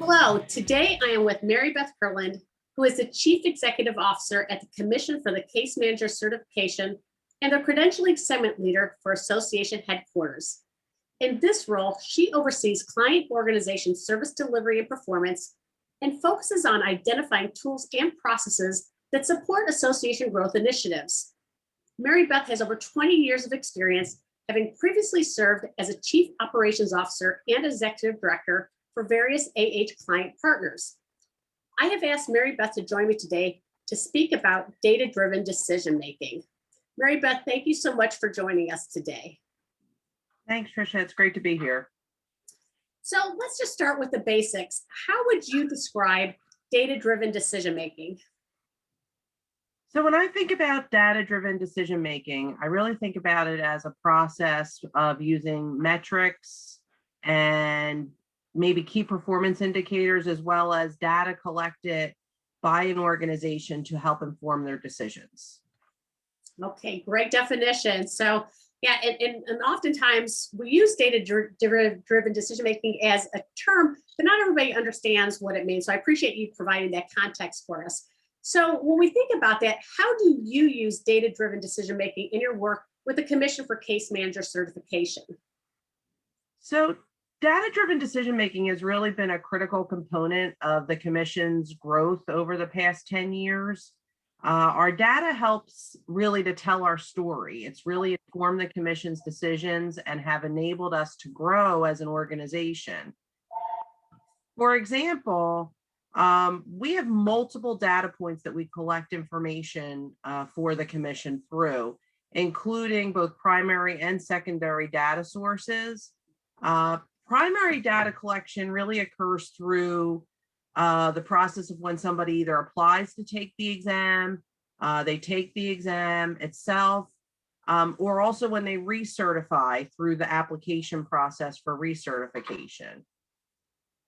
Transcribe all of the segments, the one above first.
Hello, today I am with MaryBeth Kurland, who is the Chief Executive Officer at the Commission for the Case Manager Certification and the Credentialing Segment Leader for Association Headquarters. In this role, she oversees client organization service delivery and performance and focuses on identifying tools and processes that support association growth initiatives. MaryBeth has over 20 years of experience, having previously served as a Chief Operations Officer and Executive Director for various client partners. I have asked MaryBeth to join me today to speak about data-driven decision-making. MaryBeth, thank you so much for joining us today. Thanks, Tricia. It's great to be here. So let's just start with the basics. How would you describe data-driven decision-making? So when I think about data-driven decision-making, I really think about it as a process of using metrics and maybe key performance indicators, as well as data collected by an organization to help inform their decisions. Okay, great definition. So yeah, and oftentimes we use data-driven decision-making as a term, but not everybody understands what it means. So I appreciate you providing that context for us. So when we think about that, how do you use data-driven decision-making in your work with the Commission for Case Manager Certification? So data-driven decision-making has really been a critical component of the Commission's growth over the past 10 years. Our data helps really to tell our story. It's really informed the Commission's decisions and have enabled us to grow as an organization. For example, we have multiple data points that we collect information for the Commission through, including both primary and secondary data sources. Primary data collection really occurs through the process of when somebody either applies to take the exam, they take the exam itself, or also when they recertify through the application process for recertification.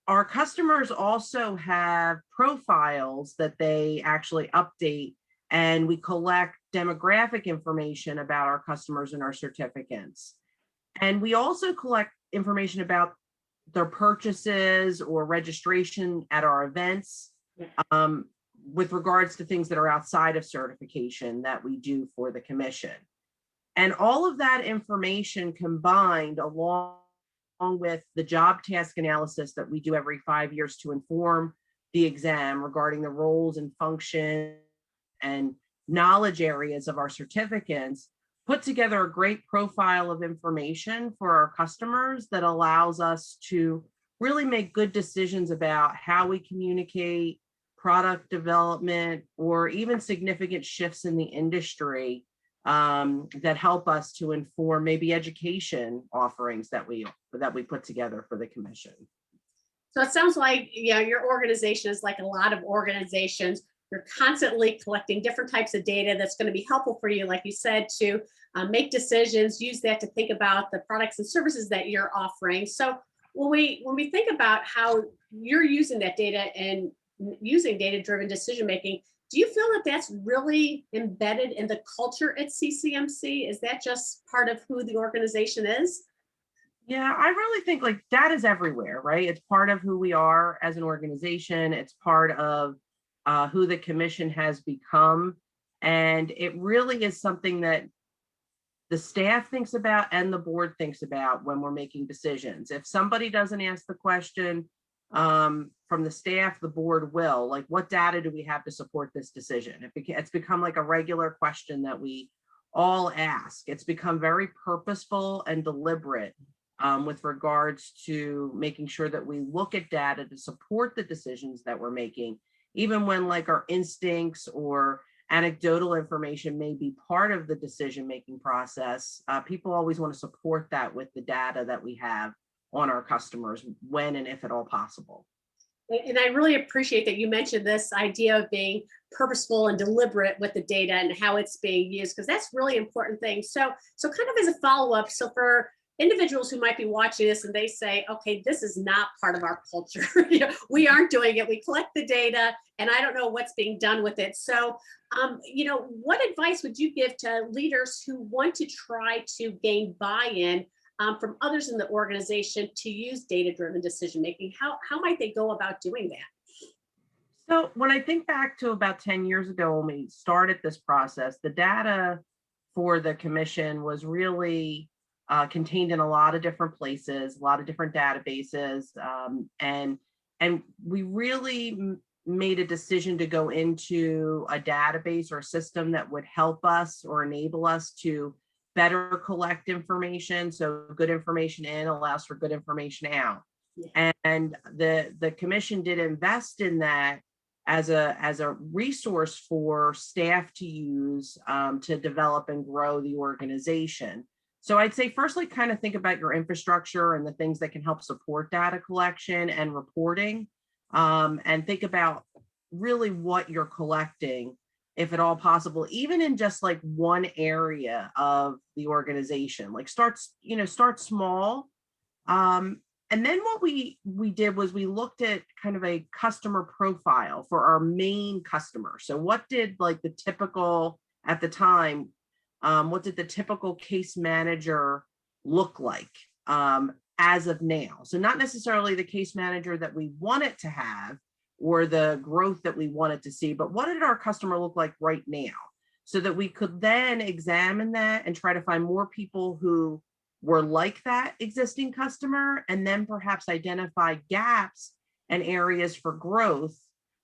Our customers also have profiles that they actually update, and we collect demographic information about our customers and our certificates. And we also collect information about their purchases or registration at our events with regards to things that are outside of certification that we do for the Commission. And all of that information combined along with the job task analysis that we do every 5 years to inform the exam regarding the roles and function and knowledge areas of our certificates, put together a great profile of information for our customers that allows us to really make good decisions about how we communicate product development or even significant shifts in the industry that help us to inform maybe education offerings that we put together for the Commission. So it sounds like, yeah, your organization is like a lot of organizations. You're constantly collecting different types of data that's going to be helpful for you, like you said, to make decisions, use that to think about the products and services that you're offering. So when we think about how you're using that data and using data-driven decision-making, do you feel that that's really embedded in the culture at CCMC? Is that just part of who the organization is? Yeah, I really think like data is everywhere, right? It's part of who we are as an organization. It's part of who the Commission has become. And it really is something that the staff thinks about and the board thinks about when we're making decisions. If somebody doesn't ask the question from the staff, the board will. Like, what data do we have to support this decision? It's become like a regular question that we all ask. It's become very purposeful and deliberate with regards to making sure that we look at data to support the decisions that we're making, even when like our instincts or anecdotal information may be part of the decision-making process. People always want to support that with the data that we have on our customers when and if at all possible. And I really appreciate that you mentioned this idea of being purposeful and deliberate with the data and how it's being used, because that's really important thing. So kind of as a follow-up, so for individuals who might be watching this and they say, okay, this is not part of our culture. We aren't doing it. We collect the data and I don't know what's being done with it. So, what advice would you give to leaders who want to try to gain buy-in from others in the organization to use data-driven decision-making? How might they go about doing that? So when I think back to about 10 years ago when we started this process, the data for the commission was really contained in a lot of different places, a lot of different databases, and we really made a decision to go into a database or a system that would help us or enable us to better collect information. So good information in allows for good information out. Yeah. And the commission did invest in that as a resource for staff to use to develop and grow the organization. So I'd say firstly, kind of think about your infrastructure and the things that can help support data collection and reporting, and think about really what you're collecting, if at all possible, even in just like one area of the organization. Like start small. And then what we did was we looked at kind of a customer profile for our main customer. So what did like the typical at the time, what did the typical case manager look like as of now? So not necessarily the case manager that we wanted to have or the growth that we wanted to see, but what did our customer look like right now? So that we could then examine that and try to find more people who were like that existing customer, and then perhaps identify gaps and areas for growth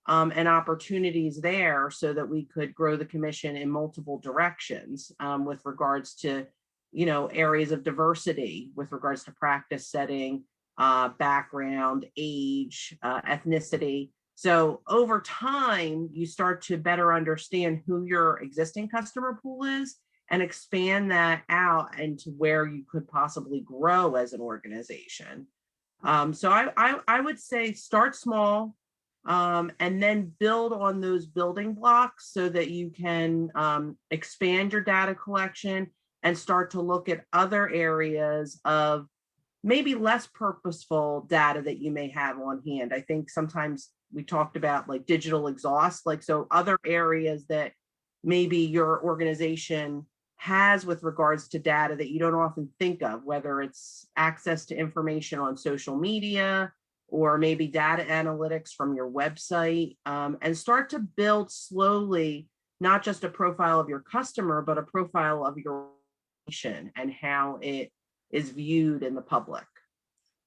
and opportunities there so that we could grow the commission in multiple directions with regards to, areas of diversity, with regards to practice setting, background, age, ethnicity. So over time, you start to better understand who your existing customer pool is and expand that out into where you could possibly grow as an organization. So I would say start small and then build on those building blocks so that you can expand your data collection and start to look at other areas of maybe less purposeful data that you may have on hand. I think sometimes we talked about like digital exhaust, like so other areas that maybe your organization has with regards to data that you don't often think of, whether it's access to information on social media or maybe data analytics from your website, and start to build slowly, not just a profile of your customer, but a profile of your organization and how it is viewed in the public.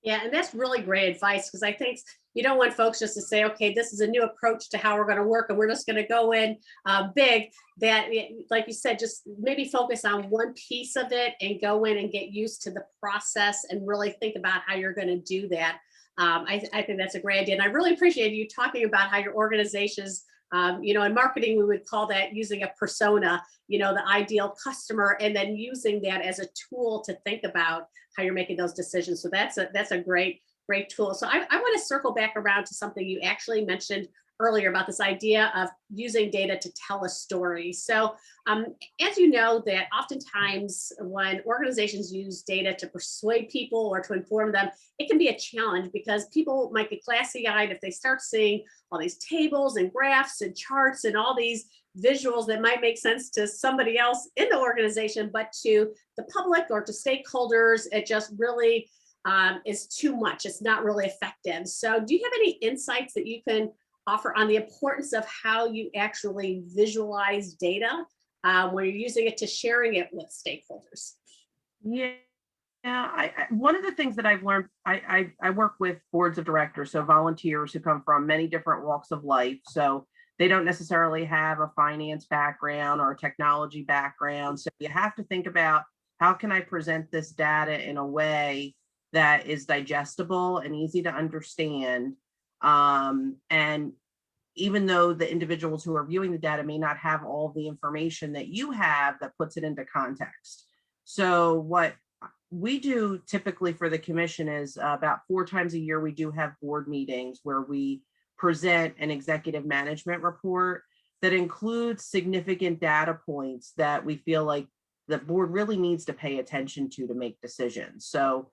Yeah, and that's really great advice, because I think you don't want folks just to say, okay, this is a new approach to how we're going to work and we're just going to go in big. That, like you said, just maybe focus on one piece of it and go in and get used to the process and really think about how you're going to do that. I think that's a great idea. And I really appreciate you talking about how your organizations, in marketing, we would call that using a persona, the ideal customer, and then using that as a tool to think about how you're making those decisions. So that's a great tool. So I want to circle back around to something you actually mentioned earlier about this idea of using data to tell a story. So as you know, that oftentimes when organizations use data to persuade people or to inform them, it can be a challenge because people might get glassy-eyed if they start seeing all these tables and graphs and charts and all these visuals that might make sense to somebody else in the organization, but to the public or to stakeholders, it just really is too much. It's not really effective. So do you have any insights that you can offer on the importance of how you actually visualize data when you're using it to sharing it with stakeholders? Yeah. One of the things that I've learned, I work with boards of directors, so volunteers who come from many different walks of life. So they don't necessarily have a finance background or a technology background. So you have to think about, how can I present this data in a way that is digestible and easy to understand? And even though the individuals who are viewing the data may not have all the information that you have, that puts it into context. So what we do typically for the commission is about 4 times a year, we do have board meetings where we present an executive management report that includes significant data points that we feel like the board really needs to pay attention to make decisions. So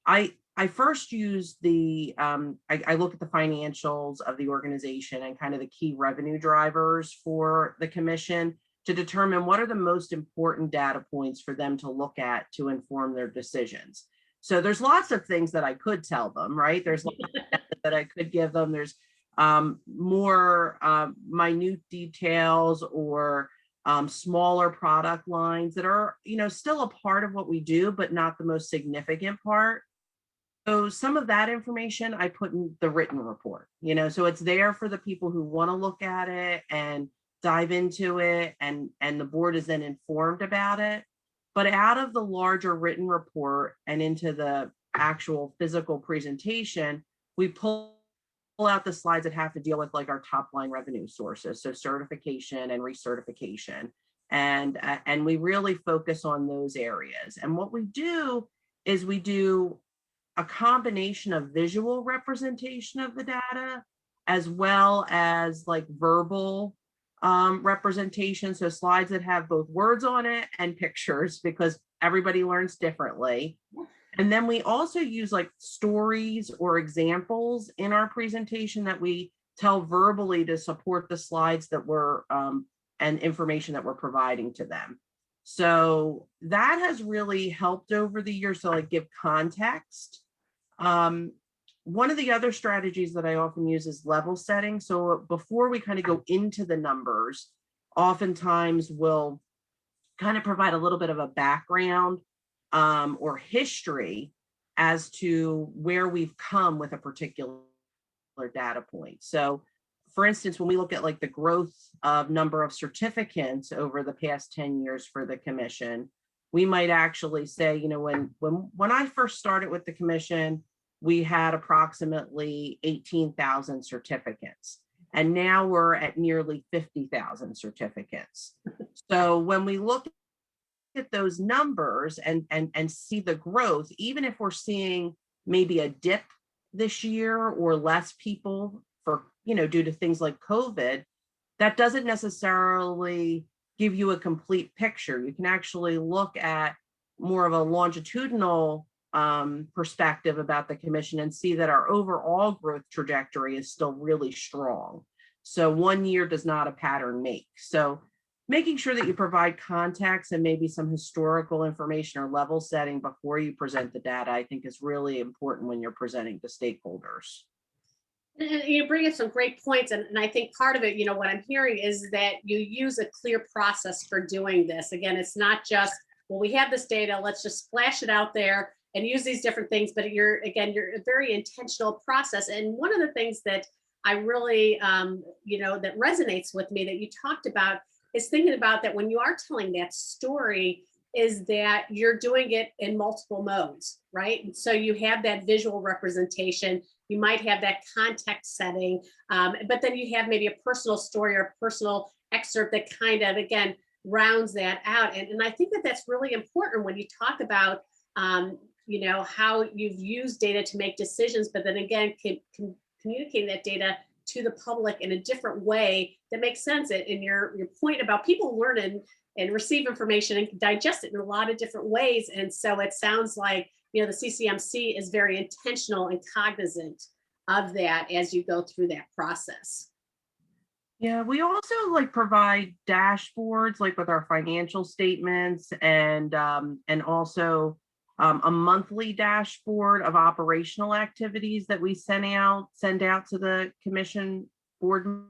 I first use I look at the financials of the organization and kind of the key revenue drivers for the commission to determine what are the most important data points for them to look at to inform their decisions. So there's lots of things that I could tell them, right? There's lots that I could give them. There's more minute details or smaller product lines that are, still a part of what we do, but not the most significant part. So some of that information I put in the written report, so it's there for the people who want to look at it and dive into it, and the board is then informed about it. But out of the larger written report and into the actual physical presentation, we pull out the slides that have to deal with like our top line revenue sources, so certification and recertification, and we really focus on those areas. And what we do is we do a combination of visual representation of the data as well as like verbal representation. So slides that have both words on it and pictures, because everybody learns differently. And then we also use like stories or examples in our presentation that we tell verbally to support the slides that we're and information that we're providing to them. So that has really helped over the years to like give context. One of the other strategies that I often use is level setting. So before we kind of go into the numbers, oftentimes we'll kind of provide a little bit of a background or history as to where we've come with a particular data point. So for instance, when we look at like the growth of number of certificates over the past 10 years for the commission, we might actually say, when I first started with the commission, we had approximately 18,000 certificates, and now we're at nearly 50,000 certificates. So when we look at those numbers and see the growth, even if we're seeing maybe a dip this year or less people for, due to things like COVID, that doesn't necessarily give you a complete picture. You can actually look at more of a longitudinal perspective about the commission and see that our overall growth trajectory is still really strong. So one year does not a pattern make. So making sure that you provide context and maybe some historical information or level setting before you present the data, I think is really important when you're presenting to stakeholders. And you bring up some great points. And I think part of it, what I'm hearing is that you use a clear process for doing this. Again, it's not just, well, we have this data, let's just splash it out there and use these different things. But you're a very intentional process. And one of the things that I really, that resonates with me that you talked about is thinking about that when you are telling that story, is that you're doing it in multiple modes, right? And so you have that visual representation, you might have that context setting, but then you have maybe a personal story or a personal excerpt that kind of, again, rounds that out. And I think that that's really important when you talk about, how you've used data to make decisions, but then again, communicating that data to the public in a different way that makes sense. In your point about people learn and receive information and digest it in a lot of different ways. And so it sounds like, the CCMC is very intentional and cognizant of that as you go through that process. Yeah, we also provide dashboards with our financial statements and also a monthly dashboard of operational activities that we send out to the commission board,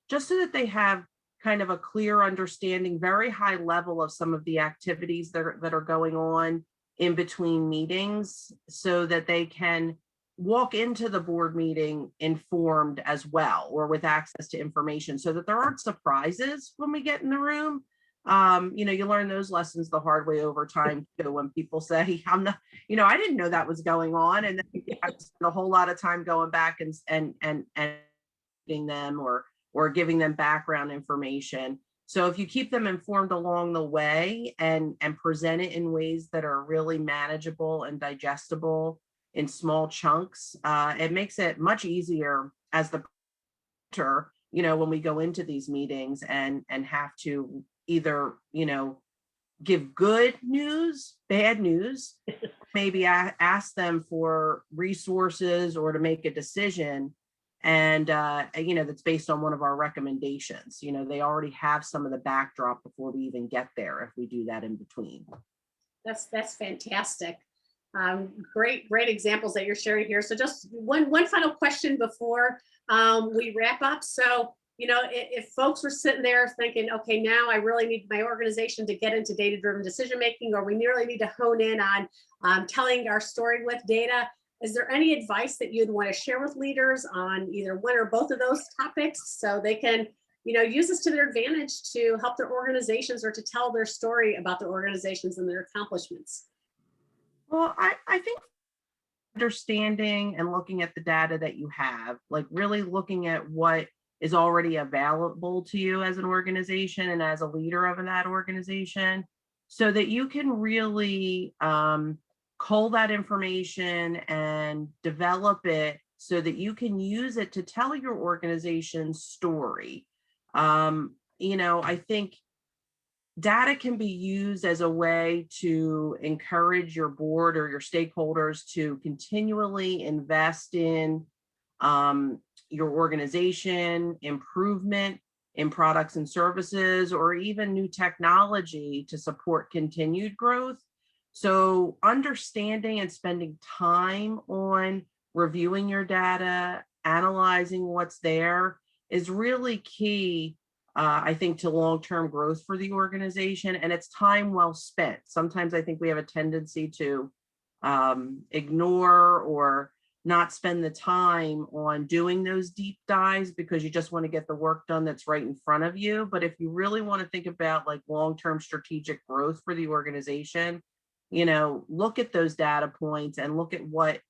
just so that they have kind of a clear understanding, very high level of some of the activities that are going on in between meetings, so that they can walk into the board meeting informed as well, or with access to information, so that there aren't surprises when we get in the room. You learn those lessons the hard way over time too, when people say, I'm not, I didn't know that was going on. And then you have to spend a whole lot of time going back and reading them or giving them background information. So if you keep them informed along the way and present it in ways that are really manageable and digestible in small chunks, it makes it much easier as the presenter, when we go into these meetings and have to either, give good news, bad news, maybe ask them for resources or to make a decision. And, that's based on one of our recommendations. They already have some of the backdrop before we even get there, if we do that in between. That's fantastic. Great examples that you're sharing here. So just one final question before we wrap up. So, if folks were sitting there thinking, okay, now I really need my organization to get into data-driven decision-making, or we really need to hone in on telling our story with data, is there any advice that you'd want to share with leaders on either one or both of those topics so they can, use this to their advantage to help their organizations or to tell their story about their organizations and their accomplishments? Well, I think understanding and looking at the data that you have, like really looking at what is already available to you as an organization and as a leader of that organization, so that you can really cull that information and develop it so that you can use it to tell your organization's story. I think data can be used as a way to encourage your board or your stakeholders to continually invest in your organization, improvement in products and services, or even new technology to support continued growth. So understanding and spending time on reviewing your data, analyzing what's there is really key, I think, to long-term growth for the organization, and it's time well spent. Sometimes I think we have a tendency to ignore or not spend the time on doing those deep dives because you just want to get the work done that's right in front of you. But if you really want to think about like long-term strategic growth for the organization, look at those data points and look at what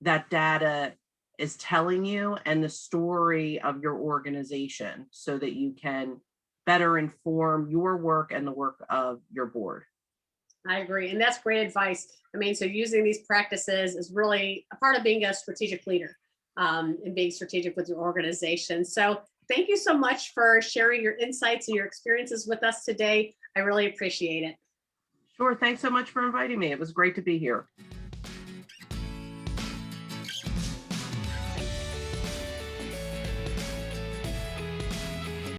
that data is telling you and the story of your organization so that you can better inform your work and the work of your board. I agree. And that's great advice. So using these practices is really a part of being a strategic leader and being strategic with your organization. So thank you so much for sharing your insights and your experiences with us today. I really appreciate it. Sure. Thanks so much for inviting me. It was great to be here.